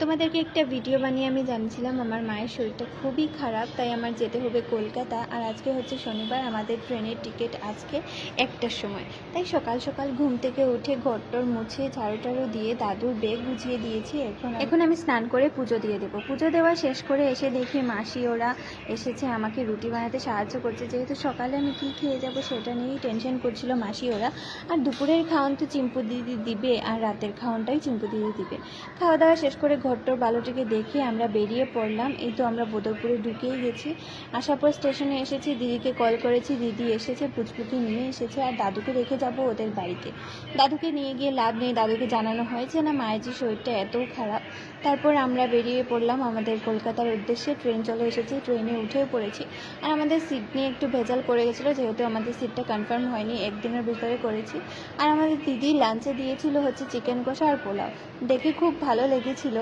তোমাদেরকে একটা ভিডিও বানিয়ে আমি জানিয়েছিলাম আমার মায়ের শরীরটা খুবই খারাপ, তাই আমার যেতে হবে কলকাতা। আর আজকে হচ্ছে শনিবার, আমাদের ট্রেনের টিকিট আজকে 1টার সময়। তাই সকাল সকাল ঘুম থেকে উঠে ঘরটর মুছে ঝাড়ু টাড়ু দিয়ে দাদুর ব্যাগ গুছিয়ে দিয়েছি। এখন আমি স্নান করে পুজো দিয়ে দেবো। পুজো দেওয়া শেষ করে এসে দেখি মাসি ওরা এসেছে, আমাকে রুটি বানাতে সাহায্য করছে। যেহেতু সকালে আমি কী খেয়ে যাব সেটা নিয়েই টেনশন করছিল মাসি ওরা। আর দুপুরের খাওয়ান তো চিম্পু দিদি দিবে, আর রাতের খাওয়ানটাই চিম্পু দিদি দিবে। খাওয়া দাওয়া শেষ করে ঘরটোর বালুটিকে দেখে আমরা বেরিয়ে পড়লাম। এই তো আমরা বদরপুরে ঢুকেই গেছি। আসার পর স্টেশনে এসেছি, দিদিকে কল করেছি, দিদি এসেছে, পুচপুচি নিয়ে এসেছে। আর দাদুকে রেখে যাব ওদের বাড়িতে। দাদুকে নিয়ে গিয়ে লাভ নেই, দাদুকে জানানো হয়েছে না মায়ের যে শরীরটা এত খারাপ। তারপর আমরা বেরিয়ে পড়লাম আমাদের কলকাতার উদ্দেশ্যে। ট্রেন চলে এসেছে, ট্রেনে উঠেও পড়েছি। আর আমাদের সিট নিয়ে একটু ভেজাল করে গেছিলো, যেহেতু আমাদের সিটটা কনফার্ম হয়নি, একদিনের ভিতরে করেছি। আর আমাদের দিদি লাঞ্চে দিয়েছিল হচ্ছে চিকেন কষা আর পোলাও, দেখে খুব ভালো লেগেছিল।